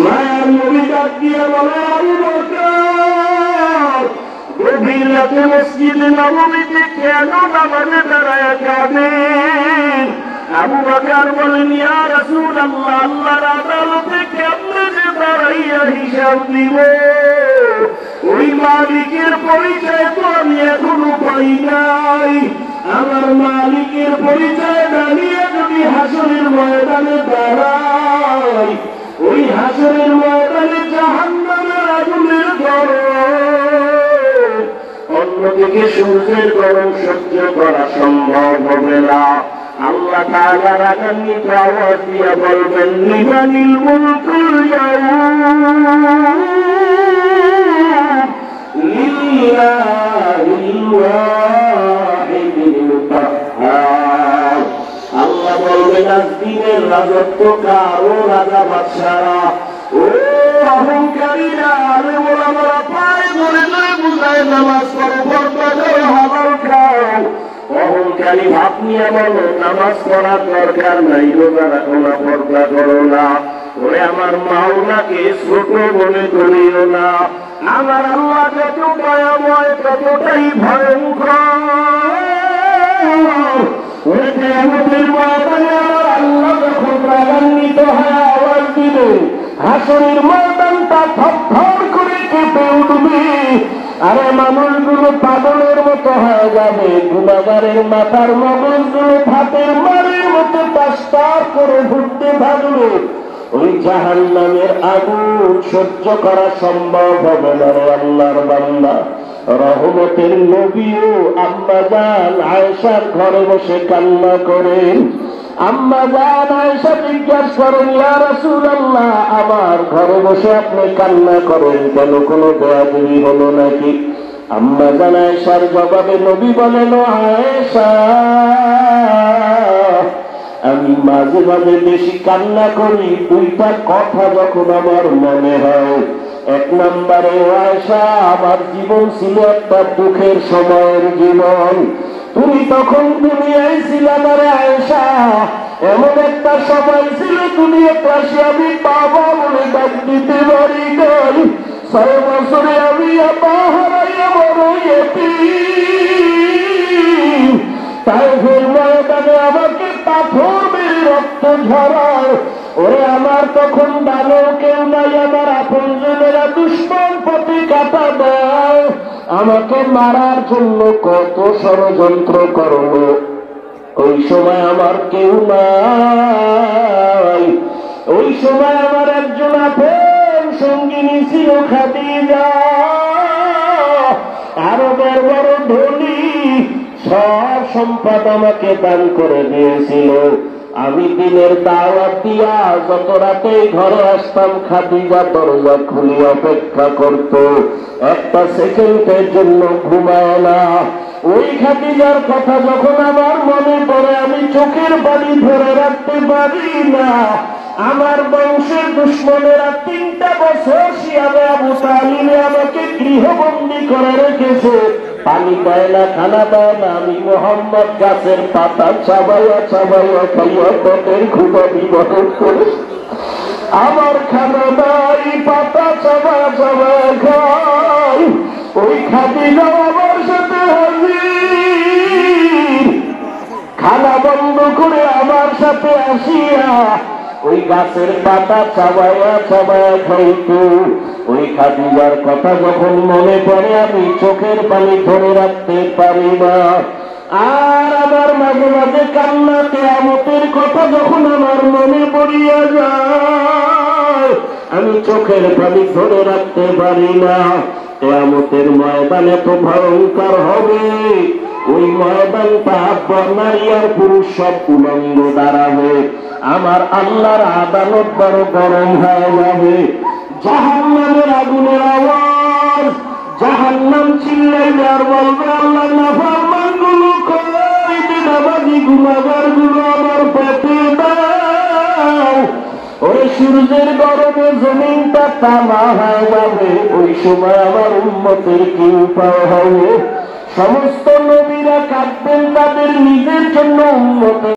মায়ার নবী ডাক দিয়ে বলে, আবু বকর, গভীর রাতে মসজিদে নববীতে কেন নামাজে দাঁড়ায় কাঁদেন? আবু বকর বলেন, ইয়া রাসূলুল্লাহ, আল্লাহর আদালতে কেমনে যে দাঁড়াইয়া হিসাব দিব? ওই মালিকের পরিচয় তো আমি এখনো পাই নাই। আমার মালিকের পরিচয় দাঁড়িয়ে যদি হাসরের ময়দানে দাঁড়াই, ওই হাসরের ময়দানে জাহান্নামের আগুনের গরম, অন্যদিকে সূর্যের গরম সহ্য করা সম্ভব হবে না। আল্লাহ তাআলা রাগান্বিত আওয়াজ দিয়ে বলবেন, লিমানিল মুলকুল লিল্লাহিল ওয়াহিদিল কাহ্হার। আল্লাহ বলবেন, আজ দিনের রাজত্ব কার? ও রাজা বাদশারা, ও অহংকারীরা, আলেম ওলামারা পায়ে ধরে ধরে বুঝায় নামাজ পড়ো, পর্দা করো, হালাল খাও। অহংকারী ভাব নিয়ে বলো নামাজ পড়ার দরকার নাই, রোজা রাখো না, পর্দা করো না। ওরে আমার মাওলাকে ছোট মনে করিও না। আমার আল্লাহ যত দয়াময় ততটাই ভয়ঙ্কর। ওরে কিয়ামতের ময়দানে আমার আল্লাহ যখন রাগান্বিত হয়ে আওয়াজ দিবে, হাসরের ময়দানটা থরথর করে কেঁপে উঠবে। আরে মানুষগুলো পাগলের মতো হয়ে যাবে, গুনাহগারের মাথার মগজগুলো ভাতের মারের মতো টাস্টার করে ঘুরতে থাকবে। ওই জাহান্নামের আগুন সহ্য করা সম্ভব হবে না রে আল্লাহর বান্দা। রহমতের নবীও আম্মা জান আয়েশার ঘরে বসে কান্না করেন। আম্মা জান আয়েশা জিজ্ঞাসা করেন, ইয়া রাসূলুল্লাহ, আমার ঘরে বসে আপনি কান্না করেন কেন? কোনো বেয়াদবি হলো নাকি? আম্মা জান আয়েশার জবাবে নবী বলেন, আয়েশা, আমি মাঝে মাঝে বেশি কান্না করি দুইটা কথা যখন আমার মনে হয়। এক নম্বরে, আয়েশা, আমার জীবন ছিল একটা দুঃখের সময়ের জীবন। তুমি তখন দুনিয়ায় ছিলা না রে আয়েশা। এমন একটা সময় ছিল দুনিয়াতে আসি আমি বাবা বলে ডাক দিতে পারি নাই। 6 বছরে আমি আপা হারাইয়া বড় ইয়তীম। তাই ফের ময়দানে আমাকে পাথর মেরে রক্ত ঝরায়। ওরে আমার তখন ভালো কেউ নাই, আমার আপনজনেরা দুশ্মন পথে কাটা দেয়। আমাকে মারার জন্য কত ষড়যন্ত্র করলো। ওই সময় আমার কেউ নাই। ওই সময় আমার একজন আপন সঙ্গিনী ছিল খাদিজা, আরবের বড় ধনী, সব সম্পদ আমাকে দান করে দিয়েছিল। আমি দিনের দাওয়াত দিয়া যত রাতে ঘরে আসতাম, খাদিজা দরজা খুলে অপেক্ষা করত, একটা সেকেন্ডের জন্য ঘুমায় না। ওই খাদিজার কথা যখন আমার মনে পড়ে, আমি চোখের পানি ধরে রাখতে পারি না। আমার বংশের দুশ্মনেরা 3টা বছর শিয়াবে আবু তালিবে আমাকে গৃহবন্দী করে রেখেছে। পানি পায় না, খানা পায় না। আমি মোহাম্মদ গাছের পাতা চাবাইয়া চাবাইয়া খাইয়া পেটের ক্ষুধা নিবারণ করে, আমার খানা নাই, পাতা চাবা চাবা খাই। ওই খাদিজা আমার সাথে হাজির, খানা বন্ধ করে আমার সাথে আসিয়া ওই গাছের পাতা চাবাইয়া চাবাইয়া খাইতো। ওই খাদিজার কথা যখন মনে পড়ে, আমি চোখের পানি ধরে রাখতে পারি না। আর আমার মাঝে মাঝে কান্না, কিয়ামতের কথা যখন আমার মনে পড়িয়া যায়, আমি চোখের পানি ধরে রাখতে পারি না। কিয়ামতের ময়দান এত ভয়ঙ্কর হবে, ওই ময়দানটা নারী আর পুরুষ সব উলঙ্গ দাঁড়াবে। আমার আল্লাহর আদালত বড় গরম হয়ে যাবে। জাহান্নামের আগুনের আওয়াজ, জাহান্নাম চিল্লাইলে আর বলবে, আল্লাহ নাফরমানগুলো কই, বিনামাজি গুনাহগারগুলো আমার পেটে দাও। ওই সূর্যের গরমে জমিনটা তামা হয়ে যাবে। ওই সময় আমার উম্মতের কি উপায় হবে? সমস্ত নবীরা কাঁদবেন তাদের নিজের জন্য, উম্মতের